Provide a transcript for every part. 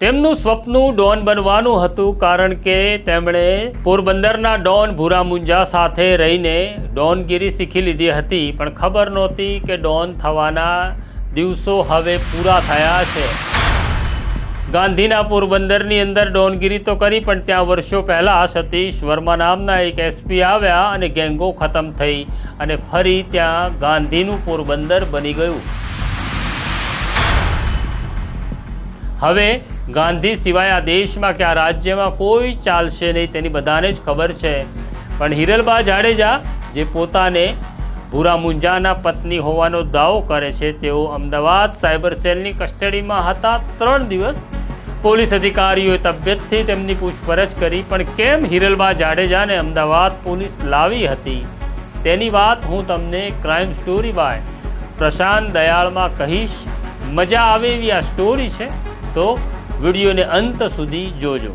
તેમનું સ્વપ્ન ડોન બનવાનું હતું, કારણ કે તેમણે પોરબંદરના ડોન ભૂરા મુંજા સાથે રહીને ડોનગીરી શીખી લીધી હતી, પણ ખબર નહોતી કે ડોન થવાના દિવસો હવે પૂરા થયા છે। ગાંધીના પોરબંદરની અંદર ડોનગીરી તો કરી, પણ ત્યાં વર્ષો પહેલાં સતીશ વર્મા નામના એક એસપી આવ્યા અને ગેંગો ખતમ થઈ અને ફરી ત્યાં ગાંધીનું પોરબંદર બની ગયું। હવે ગાંધી સિવાય આ દેશમાં કે આ રાજ્યમાં કોઈ ચાલશે નહીં તેની બધાને જ ખબર છે, પણ હિરલબા જાડેજા જે પોતાને ભૂરા મુંજાના પત્ની હોવાનો દાવો કરે છે, તેઓ અમદાવાદ સાયબર સેલની કસ્ટડીમાં હતા 3 દિવસ। પોલીસ અધિકારીઓએ તબિયતથી તેમની પૂછપરછ કરી, પણ કેમ હિરલબા જાડેજાને અમદાવાદ પોલીસ લાવી હતી તેની વાત હું તમને ક્રાઇમ સ્ટોરી બાય પ્રશાંત દયાળમાં કહીશ। મજા આવે એવી આ સ્ટોરી છે, તો વિડીયોને અંત સુધી જોજો।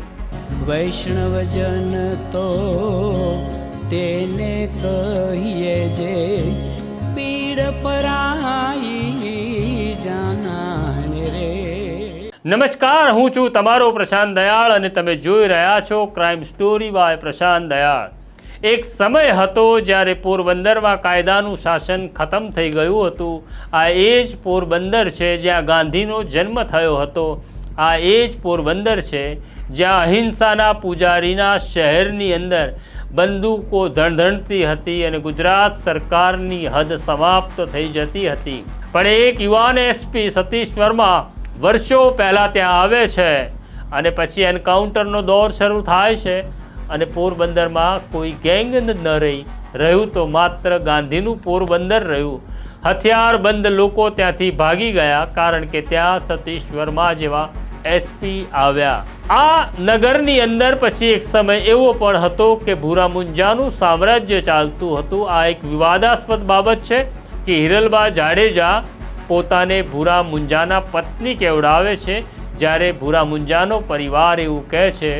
વૈષ્ણવજન તો તેને કહીએ જે પીડ પરાઈ જાનાને રે। નમસ્કાર, હું છું તમારો પ્રશાંત દયાળ અને તમે જોઈ રહ્યા છો ક્રાઇમ સ્ટોરી બાય પ્રશાંત દયાળ। એક સમય હતો જ્યારે પોરબંદરમાં કાયદાનું શાસન ખતમ થઈ ગયું હતું। આ એ જ પોરબંદર છે જ્યાં ગાંધીનો જન્મ થયો હતો। આ એ જ પોરબંદર છે જ્યાં અહિંસાના પૂજારીના શહેરની અંદર બંદૂકો ધણધણતી હતી અને ગુજરાત સરકારની હદ સમાપ્ત થઈ જતી હતી। પણ એક યુવાન એસપી સતીશ વર્મા વર્ષો પહેલાં ત્યાં આવે છે અને પછી એન્કાઉન્ટરનો દોર શરૂ થાય છે અને પોરબંદરમાં કોઈ ગેંગ ન રહ્યું તો માત્ર ગાંધીનું પોરબંદર રહ્યું। હથિયારબંધ લોકો ત્યાંથી ભાગી ગયા, કારણ કે ત્યાં સતીશ વર્મા જેવા એસપી આવ્યા। આ નગરની અંદર પછી એક સમય એવો પણ હતો કે ભૂરા મુંજાનું સામ્રાજ્ય ચાલતું હતું। આ એક વિવાદાસ્પદ બાબત છે કે હિરલબા જાડેજા પોતાને ભૂરા મુંજાના પત્ની કેવડાવે છે, જ્યારે ભૂરા મુંજાનો પરિવાર એવું કહે છે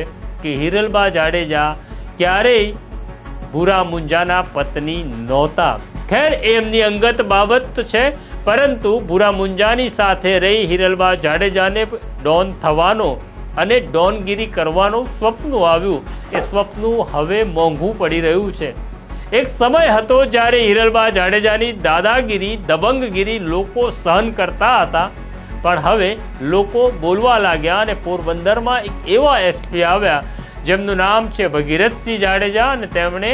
કે હિરલબા જાડેજા ક્યારેય ભૂરા મુંજાના પત્ની નહોતા। ખેર, એમની અંગત બાબત છે, પરંતુ ભૂરા મુંજાની સાથે રહી હિરલબા જાડેજાને ડોન થવાનો અને ડોનગીરી કરવાનું સ્વપ્ન આવ્યું। એ સ્વપ્ન હવે મોંઘું પડી રહ્યું છે। એક સમય હતો જ્યારે હિરલબા જાડેજાની દાદાગીરી, દબંગગીરી લોકો સહન કરતા હતા, પણ હવે લોકો બોલવા લાગ્યા અને પોરબંદરમાં એક એવા એસપી આવ્યા જેમનું નામ છે ભગીરથસિંહ જાડેજા, અને તેમણે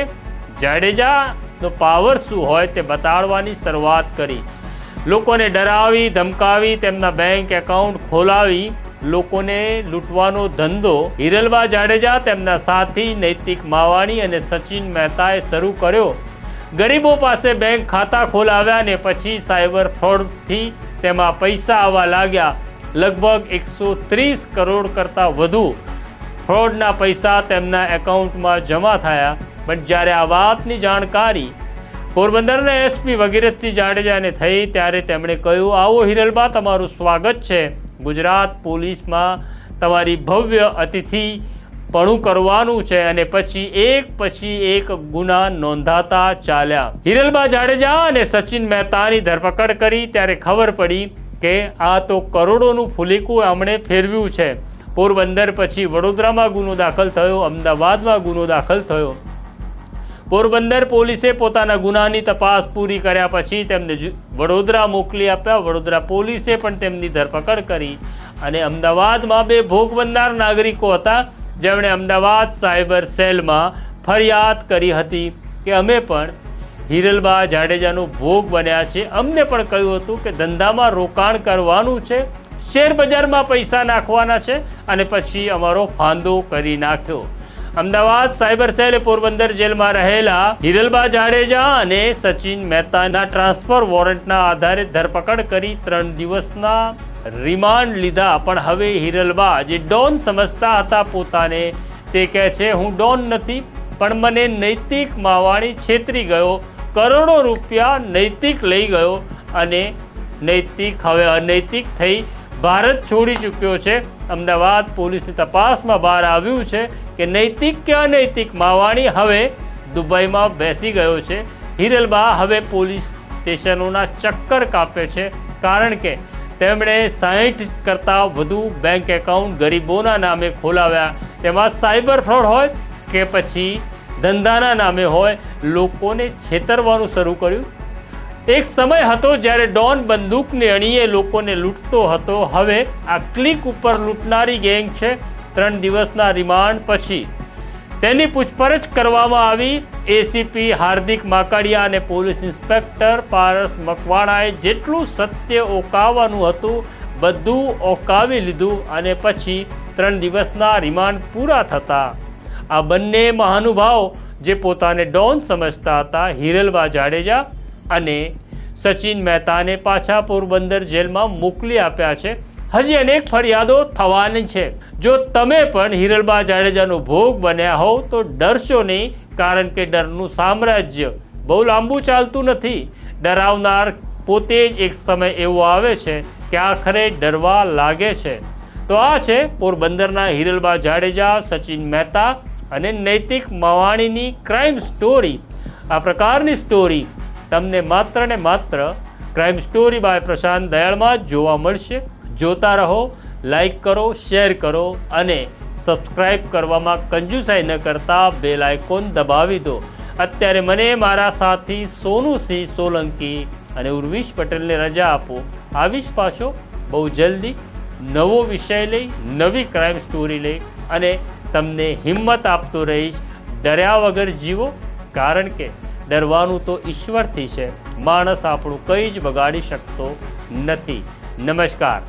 જાડેજાનો પાવર શું હોય તે બતાડવાની શરૂઆત કરી। લોકોને ડરાવી ધમકાવી તેમના બેંક એકાઉન્ટ ખોલાવી લોકોને લૂંટવાનો ધંધો હિરલબા જાડેજા, તેમના સાથી નૈતિક માવાણી અને સચિન મહેતાએ શરૂ કર્યો। ગરીબો પાસે બેંક ખાતા ખોલાવ્યા ને પછી સાયબર ફ્રોડથી તેમાં પૈસા આવવા લાગ્યા। લગભગ 130 કરોડ કરતાં વધુ ફ્રોડના પૈસા તેમના એકાઉન્ટમાં જમા થયા। પણ જ્યારે આ વાતની જાણકારી પોરબંદરના એસપી ભગીરથસિંહ જાડેજાને થઈ, ત્યારે તેમણે કહ્યું, આવો હિરલબા, તમારું સ્વાગત છે। ગુજરાત પોલીસમાં તમારી ભવ્ય અતિથિપણું કરવાનું છે। અને પછી એક ગુના નોંધાતા ચાલ્યા। હિરલબા જાડેજા અને સચિન મહેતાની ધરપકડ કરી ત્યારે ખબર પડી કે આ તો કરોડોનું ફૂલીકું એમણે ફેરવ્યું છે। પોરબંદર પછી વડોદરામાં ગુનો દાખલ થયો, અમદાવાદમાં ગુનો દાખલ થયો। પોરબંદર પોલીસે પોતાના ગુનાની તપાસ પૂરી કર્યા પછી તેમને વડોદરા મોકલી આપ્યા। વડોદરા પોલીસે પણ તેમની ધરપકડ કરી અને અમદાવાદમાં 2 ભોગ બનનાર નાગરિકો હતા જેમણે અમદાવાદ સાયબર સેલમાં ફરિયાદ કરી હતી કે અમે પણ હિરલબા જાડેજાનો ભોગ બન્યા છે। અમને પણ કહ્યું હતું કે ધંધામાં રોકાણ કરવાનું છે, શેર બજારમાં પૈસા નાખવાના છે, અને પછી અમારો ફાંદો કરી નાખ્યો। અમદાવાદ સાયબર સેલે પોરબંદર જેલમાં રહેલા હિરલબા જાડેજા અને સચિન મહેતાના ટ્રાન્સફર વોરંટના આધારે ધરપકડ કરી 3 દિવસના રિમાન્ડ લીધા। પણ હવે હિરલબા જે ડોન સમજતા હતા પોતાને, તે કહે છે, હું ડોન નથી, પણ મને નૈતિક માવાણી છેતરી ગયો, કરોડો રૂપિયા નૈતિક લઈ ગયો અને નૈતિક હવે અનૈતિક થઈ ભારત છોડી ચૂક્યો છે। અમદાવાદ પોલીસની તપાસમાં બહાર આવ્યું છે કે નૈતિક કે અનૈતિક માવાણી હવે દુબઈમાં બેસી ગયો છે। હિરલબા હવે પોલીસ સ્ટેશનોના ચક્કર કાપે છે, કારણ કે તેમણે 60 કરતાં વધુ બેંક એકાઉન્ટ ગરીબોના નામે ખોલાવ્યા. તેમાં સાયબર ફ્રોડ હોય કે પછી ધંધાના નામે હોય, લોકોને છેતરવાનું શરૂ કર્યું. એક સમય હતો જ્યારે ડોન બંદૂકની અણીએ લોકોને લૂંટતો હતો. હવે આ ક્લિક ઉપર લૂંટનારી ગેંગ છે. 3 દિવસના રિમાન્ડ પછી તેની પૂછપરછ કરવામાં આવી. એસીપી હાર્દિક માકડિયા અને પોલીસ ઇન્સ્પેક્ટર પારસ મકવાણાએ જેટલું સત્ય ઓકાવવાનું હતું બધું ઓકાવી લીધું અને પછી 3 દિવસના રિમાન્ડ પૂરા થતા આ બંને મહાનુભાવ જે પોતાને ડોન સમજતા હતા, હિરલબા જાડેજા અને સચિન મહેતાને પાછા પોરબંદર જેલમાં મોકલી આપ્યા છે. હજી અનેક ફરિયાદો થવાની છે. જો તમે પણ હિરલબા જાડેજાનો ભોગ બન્યા હોવ તો ડરશો નહીં, કારણ કે ડરનું સામ્રાજ્ય બહુ લાંબુ ચાલતું નથી. ડરાવનાર પોતે જ એક સમય એવો આવે છે કે આખરે ડરવા લાગે છે. તો આ છે પોરબંદરના હિરલબા જાડેજા, સચિન મહેતા અને નૈતિક મવાણીની ક્રાઇમ સ્ટોરી. આ પ્રકારની સ્ટોરી તમને માત્ર ને માત્ર ક્રાઇમ સ્ટોરી બાય પ્રશાંત દયાળમાં જ જોવા મળશે. જોતા રહો, લાઈક કરો, શેર કરો અને સબસ્ક્રાઈબ કરવામાં કંજૂસાઈ ન કરતા બેલ આઇકોન દબાવી દો. અત્યારે મને મારા સાથી સોનુસિંહ સોલંકી અને ઉર્વિશ પટેલને રજા આપો. આવીશ પાછો બહુ જલ્દી નવો વિષય લઈ, નવી ક્રાઇમ સ્ટોરી લઈ અને તમને હિંમત આપતો રહીશ. ડર્યા વગર જીવો, કારણ કે ડરવાનું તો ઈશ્વરથી છે. માણસ આપણું કંઈ જ બગાડી શકતો નથી. નમસ્કાર.